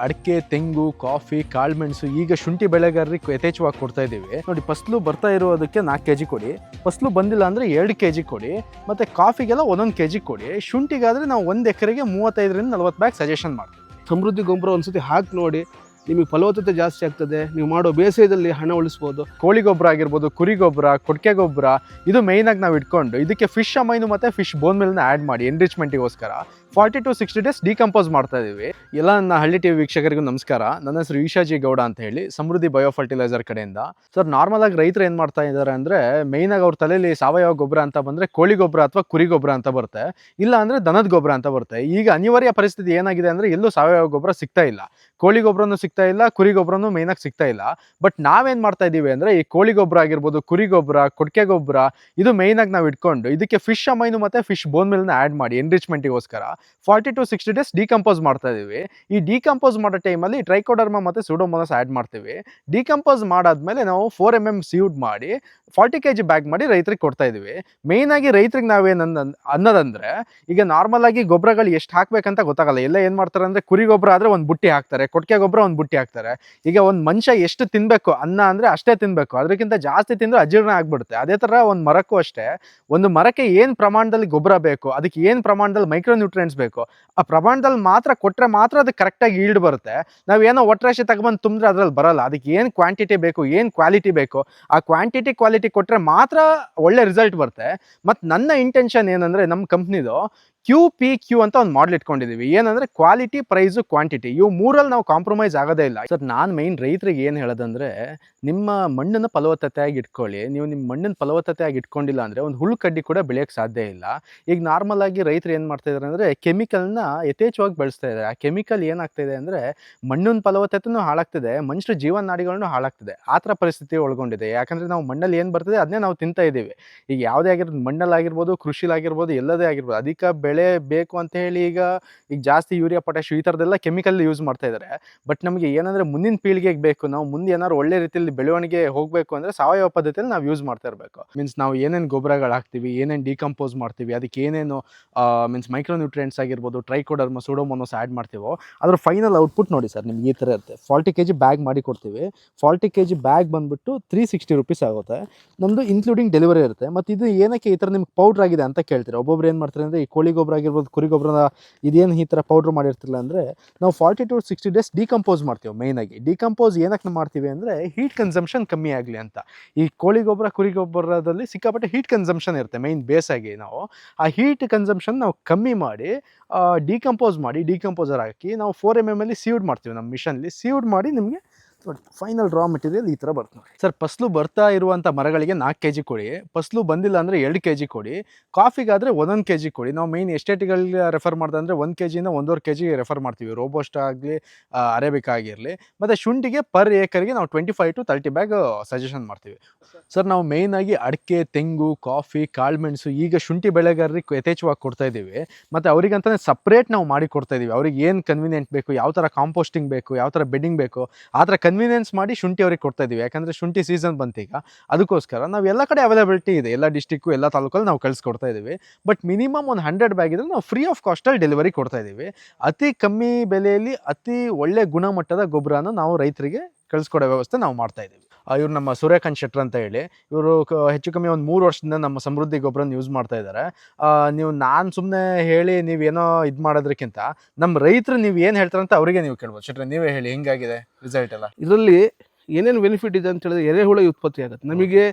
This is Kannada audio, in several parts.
ಅಡಿಕೆ, ತೆಂಗು, ಕಾಫಿ, ಕಾಳುಮೆಣಸು, ಈಗ ಶುಂಠಿ ಬೆಳೆಗಾರರಿಗೆ ಯಥೇಚ್ಛವಾಗಿ ಕೊಡ್ತಾ ಇದ್ದೀವಿ. ನೋಡಿ, ಫಸಲು ಬರ್ತಾ ಇರೋದಕ್ಕೆ 4 kg ಕೊಡಿ, ಫಸಲು ಬಂದಿಲ್ಲ ಅಂದರೆ 2 kg ಕೊಡಿ, ಮತ್ತು ಕಾಫಿಗೆಲ್ಲ 1 kg ಕೊಡಿ. ಶುಂಠಿಗಾದರೆ ನಾವು 1 ಎಕರೆಗೆ 35ರಿಂದ 40 ಬ್ಯಾಗ್ ಸಜೆಷನ್ ಮಾಡ್ತೀವಿ. ಸಮೃದ್ಧಿ ಗೊಬ್ಬರ ಒಂದ್ಸತಿ ಹಾಕಿ ನೋಡಿ, ನಿಮಗೆ ಫಲವತ್ತತೆ ಜಾಸ್ತಿ ಆಗ್ತದೆ. ನೀವು ಮಾಡೋ ಬೇಸಾಯದಲ್ಲಿ ಹಣ ಉಳಿಸ್ಬೋದು. ಕೋಳಿ ಗೊಬ್ಬರ ಆಗಿರ್ಬೋದು, ಕುರಿ ಗೊಬ್ಬರ, ಕೊಟ್ಟಿಗೆ ಗೊಬ್ಬರ, ಇದು ಮೇಯ್ನಾಗಿ ನಾವು ಇಟ್ಕೊಂಡು ಇದಕ್ಕೆ ಫಿಶ್ ಅಮೈನು ಮತ್ತು ಫಿಶ್ ಬೋನ್ ಮಿಲ್ನ ಆ್ಯಡ್ ಮಾಡಿ ಎನ್ರಿಚ್ಮೆಂಟಿಗೋಸ್ಕರ 40 to 60 ಡೇಸ್ ಡಿಕಂಪೋಸ್ ಮಾಡ್ತಾ ಇದ್ದೀವಿ. ಎಲ್ಲ ನನ್ನ ಹಳ್ಳಿ ಟಿವಿ ವೀಕ್ಷಕರಿಗೂ ನಮಸ್ಕಾರ. ನನ್ನ ಹೆಸರು ಈಶಾಜಿ ಗೌಡ ಅಂತ ಹೇಳಿ, ಸಮೃದ್ಧಿ ಬಯೋ ಫರ್ಟಿಲೈಸರ್ ಕಡೆಯಿಂದ. ಸರ್, ನಾರ್ಮಲ್ ಆಗಿ ರೈತರು ಏನು ಮಾಡ್ತಾ ಇದ್ದಾರೆ ಅಂದರೆ, ಮೇಯ್ನಾಗಿ ಅವ್ರ ತಲೆಯಲ್ಲಿ ಸಾವಯವ ಗೊಬ್ಬರ ಅಂತ ಬಂದರೆ ಕೋಳಿ ಗೊಬ್ಬರ ಅಥವಾ ಕುರಿ ಗೊಬ್ಬರ ಅಂತ ಬರುತ್ತೆ, ಇಲ್ಲ ಅಂದರೆ ದನದ ಗೊಬ್ಬರ ಅಂತ ಬರುತ್ತೆ. ಈಗ ಅನಿವಾರ್ಯ ಪರಿಸ್ಥಿತಿ ಏನಾಗಿದೆ ಅಂದರೆ, ಎಲ್ಲೂ ಸಾವಯವ ಗೊಬ್ಬರ ಸಿಗ್ತಾ ಇಲ್ಲ. ಕೋಳಿ ಗೊಬ್ಬರನೂ ಸಿಗ್ತಾ ಇಲ್ಲ, ಕುರಿ ಗೊಬ್ಬರನೂ ಮೇಯ್ನಾಗಿ ಸಿಗ್ತಾ ಇಲ್ಲ. ಬಟ್ ನಾವೇನು ಮಾಡ್ತಾ ಇದ್ದೀವಿ ಅಂದರೆ, ಈ ಕೋಳಿ ಗೊಬ್ಬರ ಆಗಿರ್ಬೋದು, ಕುರಿ ಗೊಬ್ಬರ, ಕೊಟ್ಟಿಗೆ ಗೊಬ್ಬರ, ಇದು ಮೇಯ್ನಾಗಿ ನಾವು ಇಟ್ಕೊಂಡು ಇದಕ್ಕೆ ಫಿಶ್ ಅಮೈನು ಮತ್ತು ಫಿಶ್ ಬೋನ್ ಮಿಲ್ನ ಆ್ಯಡ್ ಮಾಡಿ ಎನ್ರಿಚ್ಮೆಂಟಿಗೋಸ್ಕರ 40 to 60 ಡೇಸ್ ಡಿಕಂಪೋಸ್ ಮಾಡ್ತಾ ಇದೀವಿ. ಈ ಡಿಕಂಪೋಸ್ ಮಾಡೋ ಟೈಮಲ್ಲಿ ಟ್ರೈಕೋಡರ್ಮಾ ಮತ್ತು ಸೂಡೋಮೋನಾಸ್ ಆ್ಯಡ್ ಮಾಡ್ತೀವಿ. ಡಿಕಂಪೋಸ್ ಮಾಡಾದ್ಮೇಲೆ ನಾವು 4 mm ಸೀಡ್ ಮಾಡಿ 40 kg ಬ್ಯಾಗ್ ಮಾಡಿ ರೈತರಿಗೆ ಕೊಡ್ತಾ ಇದೀವಿ. ಮೇಯ್ನ್ ಆಗಿ ರೈತರಿಗೆ ನಾವೇನು ಅನ್ನೋದಂದ್ರೆ, ಈಗ ನಾರ್ಮಲ್ ಆಗಿ ಗೊಬ್ಬರಗಳು ಎಷ್ಟು ಹಾಕ್ಬೇಕಂತ ಗೊತ್ತಾಗಲ್ಲ. ಎಲ್ಲ ಏನು ಮಾಡ್ತಾರೆ ಅಂದರೆ, ಕುರಿ ಗೊಬ್ಬರ ಆದರೆ ಒಂದು ಬುಟ್ಟಿ ಹಾಕ್ತಾರೆ, ಕೊಟ್ಟಿಗೆ ಗೊಬ್ಬರ ಒಂದು ಬುಟ್ಟಿ ಹಾಕ್ತಾರೆ. ಈಗ ಒಂದು ಮನುಷ್ಯ ಎಷ್ಟು ತಿನ್ಬೇಕು ಅನ್ನ ಅಂದರೆ ಅಷ್ಟೇ ತಿನ್ಬೇಕು, ಅದಕ್ಕಿಂತ ಜಾಸ್ತಿ ತಿಂದರೆ ಅಜೀರ್ಣ ಆಗ್ಬಿಡುತ್ತೆ. ಅದೇ ಥರ ಒಂದು ಮರಕ್ಕೂ ಅಷ್ಟೇ, ಒಂದು ಮರಕ್ಕೆ ಏನು ಪ್ರಮಾಣದಲ್ಲಿ ಗೊಬ್ಬರ ಬೇಕು, ಅದಕ್ಕೆ ಏನು ಪ್ರಮಾಣದಲ್ಲಿ ಮೈಕ್ರೋ ನ್ಯೂಟ್ರಿಯೆಂಟ್ಸ್ ಬೇಕು, ಆ ಪ್ರಮಾಣದಲ್ಲಿ ಮಾತ್ರ ಕೊಟ್ಟರೆ ಮಾತ್ರ ಅದು ಕರೆಕ್ಟಾಗಿ ಈಲ್ಡ್ ಬರುತ್ತೆ. ನಾವೇನೋ ಒಟ್ಟರಾಶಿ ತಗೊಂಬಂದು ತುಂಬಿದ್ರೆ ಅದ್ರಲ್ಲಿ ಬರಲ್ಲ. ಅದಕ್ಕೆ ಏನು ಕ್ವಾಂಟಿಟಿ ಬೇಕು, ಏನು ಕ್ವಾಲಿಟಿ ಬೇಕು, ಆ ಕ್ವಾಂಟಿಟಿ ಕ್ವಾಲಿಟಿ ಕೊಟ್ಟರೆ ಮಾತ್ರ ಒಳ್ಳೆ ರಿಸಲ್ಟ್ ಬರುತ್ತೆ. ಮತ್ತು ನನ್ನ ಇಂಟೆನ್ಷನ್ ಏನಂದರೆ, ನಮ್ಮ ಕಂಪ್ನಿದು QPQ ಅಂತ ಒಂದು ಮಾಡಲ್ ಇಟ್ಕೊಂಡಿದ್ದೀವಿ. ಏನಂದರೆ ಕ್ವಾಲಿಟಿ, ಪ್ರೈಸು, ಕ್ವಾಂಟಿಟಿ, ಇವು ಮೂರಲ್ಲಿ ನಾವು ಕಾಂಪ್ರಮೈಸ್ ಆಗೋದೇ ಇಲ್ಲ. ಸರ್, ನಾನು ಮೇಯ್ನ್ ರೈತರಿಗೆ ಏನು ಹೇಳೋದಂದರೆ, ನಿಮ್ಮ ಮಣ್ಣನ್ನು ಫಲವತ್ತತೆಯಾಗಿ ಇಟ್ಕೊಳ್ಳಿ. ನೀವು ನಿಮ್ಮ ಮಣ್ಣನ್ನು ಫಲವತ್ತತೆಯಾಗಿ ಇಟ್ಕೊಂಡಿಲ್ಲ ಅಂದರೆ ಒಂದು ಹುಳು ಕಡ್ಡಿ ಕೂಡ ಬೆಳೆಯೋಕ್ಕೆ ಸಾಧ್ಯ ಇಲ್ಲ. ಈಗ ನಾರ್ಮಲ್ ಆಗಿ ರೈತರು ಏನು ಮಾಡ್ತಾ ಇದ್ದಾರೆ ಅಂದರೆ, ಕೆಮಿಕಲ್ನ ಯಥೇಚ್ಛವಾಗಿ ಬಳಸ್ತಾ ಇದ್ದಾರೆ. ಆ ಕೆಮಿಕಲ್ ಏನಾಗ್ತಿದೆ ಅಂದರೆ, ಮಣ್ಣಿನ ಫಲವತ್ತತೆನೂ ಹಾಳಾಗ್ತಿದೆ, ಮನುಷ್ಯರ ಜೀವನಾಡಿಗಳನ್ನು ಹಾಳಾಗ್ತಿದೆ. ಆ ಥರ ಪರಿಸ್ಥಿತಿ ಒಳಗೊಂಡಿದೆ. ಯಾಕಂದರೆ ನಾವು ಮಣ್ಣಲ್ಲಿ ಏನು ಬರ್ತದೆ ಅದನ್ನೇ ನಾವು ತಿಂತಾ ಇದ್ದೀವಿ. ಈಗ ಯಾವುದೇ ಆಗಿರೋದು, ಮಣ್ಣಲ್ಲಾಗಿರ್ಬೋದು, ಕೃಷಿಲಾಗಿರ್ಬೋದು, ಎಲ್ಲದೇ ಆಗಿರ್ಬೋದು, ಅಧಿಕ ಬೆಳೆ ಬೇಕು ಅಂತ ಹೇಳಿ ಈಗ ಜಾಸ್ತಿ ಯೂರಿಯಾ, ಪೊಟ್ಯಾಶ್ ಈ ಥರದ್ದೆಲ್ಲ ಕೆಮಿಕಲ್ ಯೂಸ್ ಮಾಡ್ತಾ ಇದ್ದಾರೆ. ಬಟ್ ನಮಗೆ ಏನಂದರೆ, ಮುಂದಿನ ಪೀಳಿಗೆಗೆ ಬೇಕು, ನಾವು ಮುಂದೆ ಏನಾದ್ರು ಒಳ್ಳೆ ರೀತಿಯಲ್ಲಿ ಬೆಳವಣಿಗೆ ಹೋಗಬೇಕು ಅಂದರೆ ಸಾವಯವ ಪದ್ಧತಿಯಲ್ಲಿ ನಾವು ಯೂಸ್ ಮಾಡ್ತಾ ಇರಬೇಕು. ಮೀನ್ಸ್ ನಾವು ಏನೇನು ಗೊಬ್ಬರಗಳು ಹಾಕ್ತೀವಿ, ಏನೇನು ಡಿಕಂಪೋಸ್ ಮಾಡ್ತೀವಿ, ಅದಕ್ಕೆ ಏನೇನು ಮೀನ್ಸ್ ಮೈಕ್ರೋ ನ್ಯೂಟ್ರಿಯೆಂಟ್ಸ್ ಆಗಿರ್ಬೋದು, ಟ್ರೈಕೋಡರ್ಮಾ, ಸೂಡೋಮೋನಾಸ್ ಆ್ಯಡ್ ಮಾಡ್ತೀವೋ, ಅದ್ರ ಫೈನಲ್ ಔಟ್ಪುಟ್ ನೋಡಿ ಸರ್, ನಿಮ್ಗೆ ಈ ಥರ ಇರುತ್ತೆ. 40 kg ಬ್ಯಾಗ್ ಮಾಡಿ ಕೊಡ್ತೀವಿ. 40 kg ಬ್ಯಾಗ್ ಬಂದುಬಿಟ್ಟು 360 rupees ಆಗುತ್ತೆ. ನಮ್ಮದು ಇನ್ಕ್ಲೂಡಿಂಗ್ ಡೆಲಿವರಿ ಇರುತ್ತೆ. ಮತ್ತು ಇದು ಏನಕ್ಕೆ ಈ ಥರ ನಿಮ್ಗೆ ಪೌಡ್ರ್ ಆಗಿದೆ ಅಂತ ಕೇಳ್ತೀರಾ. ಒಬ್ಬೊಬ್ರು ಏನು ಮಾಡ್ತಾರೆ ಅಂದರೆ, ಈ ಕೋಳಿ ಗೊಬ್ಬರ ಆಗಿರ್ಬೋದು, ಕುರಿ ಗೊಬ್ಬರ ಇದೇನು ಈ ಥರ ಪೌಡ್ರ್ ಮಾಡಿರ್ತಿಲ್ಲ ಅಂದರೆ, ನಾವು 40 to 60 ಡೇಸ್ ಡಿಕಂಪೋಸ್ ಮಾಡ್ತೀವಿ. ಮೇಯ್ನಾಗಿ ಡಿಕಂಪೋಸ್ ಏನಕ್ಕೆ ಮಾಡ್ತೀವಿ ಅಂದರೆ, ಹೀಟ್ ಕನ್ಸಂಪ್ಷನ್ ಕಮ್ಮಿ ಆಗಲಿ ಅಂತ. ಈ ಕೋಳಿ ಗೊಬ್ಬರ, ಕುರಿ ಗೊಬ್ಬರದಲ್ಲಿ ಸಿಕ್ಕಾಪಟ್ಟೆ ಹೀಟ್ ಕನ್ಸಂಪ್ಷನ್ ಇರುತ್ತೆ. ಮೇಯ್ನ್ ಬೇಸಾಗಿ ನಾವು ಆ ಹೀಟ್ ಕನ್ಸಂಪ್ಷನ್ ನಾವು ಕಮ್ಮಿ ಮಾಡಿ ಡಿಕಂಪೋಸರ್ ಹಾಕಿ ನಾವು 4 mm ಅಲ್ಲಿ ಸೀಡ್ ಮಾಡ್ತೀವಿ. ನಮ್ಮ ಮಿಷನ್ಲಿ ಸೀಡ್ ಮಾಡಿ ನಿಮಗೆ ನೋಡಿ, ಫೈನಲ್ ರಾ ಮೆಟೀರಿಯಲ್ ಈ ಥರ ಬರ್ತದೆ. ಸರ್, ಫಸಲು ಬರ್ತಾ ಇರುವಂಥ ಮರಗಳಿಗೆ 4 kg ಕೊಡಿ, ಫಸಲು ಬಂದಿಲ್ಲ ಅಂದರೆ 2 kg ಕೊಡಿ, ಕಾಫಿಗಾದರೆ 1 kg ಕೊಡಿ. ನಾವು ಮೇಯ್ನ್ ಎಸ್ಟೇಟ್ಗಳಿಗೆ ರೆಫರ್ ಮಾಡ್ದೆ ಅಂದರೆ 1 kg ಇಂದ 1.5 kg ರೆಫರ್ ಮಾಡ್ತೀವಿ. ರೋಬೋಸ್ಟಾ ಆಗಲಿ, ಅರೇಬಿಕಾ ಆಗಿರಲಿ. ಮತ್ತು ಶುಂಠಿಗೆ ಪರ್ ಏಕರ್ಗೆ ನಾವು 25 to 30 ಬ್ಯಾಗ್ ಸಜೆಷನ್ ಮಾಡ್ತೀವಿ. ಸರ್, ನಾವು ಮೇಯ್ನಾಗಿ ಅಡಿಕೆ, ತೆಂಗು, ಕಾಫಿ, ಕಾಳುಮೆಣಸು, ಈಗ ಶುಂಠಿ ಬೆಳೆಗಾರರಿಗೆ ಯಥೇಚ್ಛವಾಗಿ ಕೊಡ್ತಾ ಇದ್ದೀವಿ. ಮತ್ತು ಅವರಿಗಂತಲೇ ಸಪ್ರೇಟ್ ನಾವು ಮಾಡಿ ಕೊಡ್ತಾ ಇದ್ದೀವಿ. ಅವ್ರಿಗೆ ಏನು ಕನ್ವೀನಿಯೆಂಟ್ ಬೇಕು, ಯಾವ ಥರ ಕಾಂಪೋಸ್ಟಿಂಗ್ ಬೇಕು, ಯಾವ ಥರ ಬೆಡ್ಡಿಂಗ್ ಬೇಕು, ಆ ಥರ ಕನ್ವೀನಿಯನ್ಸ್ ಮಾಡಿ ಶುಂಠಿ ಅವ್ರಿಗೆ ಕೊಡ್ತಾ ಇದ್ದೀವಿ. ಯಾಕಂದರೆ ಶುಂಠಿ ಸೀಸನ್ ಬಂತೀಗ, ಅದಕ್ಕೋಸ್ಕರ ನಾವು ಎಲ್ಲ ಕಡೆ ಅವೈಲಬಿಲಿಟಿ ಇದೆ. ಎಲ್ಲ ಡಿಸ್ಟಿಕ್ಕು, ಎಲ್ಲ ತಾಲೂಕಲ್ಲಿ ನಾವು ಕಳಿಸ್ಕೊಡ್ತಾ ಇದ್ದೀವಿ. ಬಟ್ ಮಿನಿಮಮ್ ಒಂದು 100 ಬ್ಯಾಗ್ ಇದ್ದರೆ ನಾವು ಫ್ರೀ ಆಫ್ ಕಾಸ್ಟಲ್ಲಿ ಡೆಲಿವರಿ ಕೊಡ್ತಾ ಇದ್ದೀವಿ. ಅತಿ ಕಮ್ಮಿ ಬೆಲೆಯಲ್ಲಿ ಅತಿ ಒಳ್ಳೆ ಗುಣಮಟ್ಟದ ಗೊಬ್ಬರನ ನಾವು ರೈತರಿಗೆ ಕಳಿಸ್ಕೊಡೋ ವ್ಯವಸ್ಥೆ ನಾವು ಮಾಡ್ತಾ ಇದ್ದೀವಿ. ಇವ್ರು ನಮ್ಮ ಸೂರ್ಯಕಾಂತ್ ಶೆಟ್ಟರ್ ಅಂತ ಹೇಳಿ, ಇವರು ಹೆಚ್ಚು ಕಮ್ಮಿ ಒಂದು 3 ವರ್ಷದಿಂದ ನಮ್ಮ ಸಮೃದ್ಧಿ ಗೊಬ್ಬರನ ಯೂಸ್ ಮಾಡ್ತಾ ಇದ್ದಾರೆ. ನೀವು ನಾನು ಸುಮ್ಮನೆ ಹೇಳಿ ನೀವೇನೋ ಇದು ಮಾಡೋದಕ್ಕಿಂತ ನಮ್ಮ ರೈತರು ನೀವು ಏನು ಹೇಳ್ತಾರೆ ಅಂತ ಅವರಿಗೆ ನೀವು ಕೇಳ್ಬೋದು. ಶೆಟ್ಟರ್, ನೀವೇ ಹೇಳಿ ಹೆಂಗಾಗಿದೆ ರಿಸಲ್ಟ್ ಎಲ್ಲ. ಇದರಲ್ಲಿ ಏನೇನು ಬೆನಿಫಿಟ್ ಇದೆ ಅಂತ ಹೇಳಿದ್ರೆ, ಎರೆಹುಳ ಉತ್ಪತ್ತಿ ಆಗುತ್ತೆ. ನಮಗೆ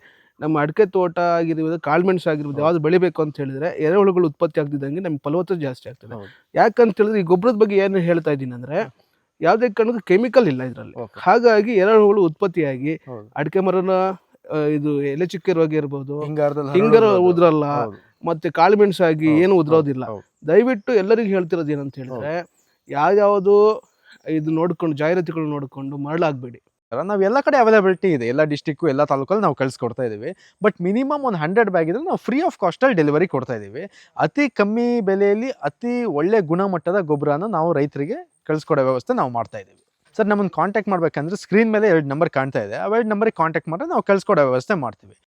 ನಮ್ಮ ಅಡಿಕೆ ತೋಟ ಆಗಿರ್ಬೋದು, ಕಾಳುಮೆಣಸು ಆಗಿರ್ಬೋದು, ಯಾವ್ದು ಬೆಳಿಬೇಕು ಅಂತ ಹೇಳಿದ್ರೆ ಎರೆಹುಳುಗಳು ಉತ್ಪತ್ತಿ ಆಗ್ತಿದ್ದಂಗೆ ನಮ್ಗೆ ಫಲವತ್ತತೆ ಜಾಸ್ತಿ ಆಗ್ತದೆ. ಯಾಕಂತ ಹೇಳಿದ್ರೆ, ಈ ಗೊಬ್ಬರದ ಬಗ್ಗೆ ಏನು ಹೇಳ್ತಾ ಇದ್ದೀನಿ ಅಂದರೆ, ಯಾವುದೇ ಕಾರಣಕ್ಕೂ ಕೆಮಿಕಲ್ ಇಲ್ಲ ಇದರಲ್ಲಿ. ಹಾಗಾಗಿ ಎರೆಹುಳು ಉತ್ಪತ್ತಿಯಾಗಿ ಅಡಿಕೆ ಮರನ ಇದು ಎಲೆ ಚುಕ್ಕೆ ರೋಗ ಇರ್ಬೋದು, ಹಿಂಗಾರ ಉದ್ರಲ್ಲ, ಮತ್ತೆ ಕಾಳುಮೆಣಸು ಆಗಿ ಏನು ಉದ್ರೋದಿಲ್ಲ. ದಯವಿಟ್ಟು ಎಲ್ಲರಿಗೂ ಹೇಳ್ತಿರೋದು ಏನಂತ ಹೇಳಿದ್ರೆ, ಯಾವ್ಯಾವುದು ಇದು ನೋಡ್ಕೊಂಡು, ಜಾಹೀರಾತುಗಳು ನೋಡಿಕೊಂಡು ಮರಳಾಗಬೇಡಿ. ನಾವು ಎಲ್ಲ ಕಡೆ ಅವೈಲಬಿಲಿಟಿ ಇದೆ. ಎಲ್ಲ ಡಿಸ್ಟಿಕ್ಕು, ಎಲ್ಲ ತಾಲೂಕಲ್ಲಿ ನಾವು ಕಳಿಸ್ಕೊಡ್ತಾ ಇದ್ದೀವಿ. ಬಟ್ ಮಿನಿಮಮ್ ಒಂದು 100 ಬ್ಯಾಗ್ ಇದ್ದರೆ ನಾವು ಫ್ರೀ ಆಫ್ ಕಾಸ್ಟಲ್ಲಿ ಡೆಲಿವರಿ ಕೊಡ್ತಾ ಇದ್ದೀವಿ. ಅತಿ ಕಮ್ಮಿ ಬೆಲೆಯಲ್ಲಿ ಅತಿ ಒಳ್ಳೆ ಗುಣಮಟ್ಟದ ಗೊಬ್ಬರನ ನಾವು ರೈತರಿಗೆ ಕಳಿಸ್ಕೊಡೋ ವ್ಯವಸ್ಥೆ ನಾವು ಮಾಡ್ತಾ ಇದ್ದೀವಿ. ಸರ್, ನಮ್ಮನ್ನು ಕಾಂಟ್ಯಾಕ್ಟ್ ಮಾಡಬೇಕಂದ್ರೆ ಸ್ಕ್ರೀನ್ ಮೇಲೆ 2 ನಂಬರ್ ಕಾಣ್ತಾ ಇದೆ. ಅವು 2 ನಂಬರಿಗೆ ಕಾಂಟ್ಯಾಕ್ಟ್ ಮಾಡಿದ್ರೆ ನಾವು ಕಳಿಸ್ಕೊಡೋ ವ್ಯವಸ್ಥೆ ಮಾಡ್ತೀವಿ.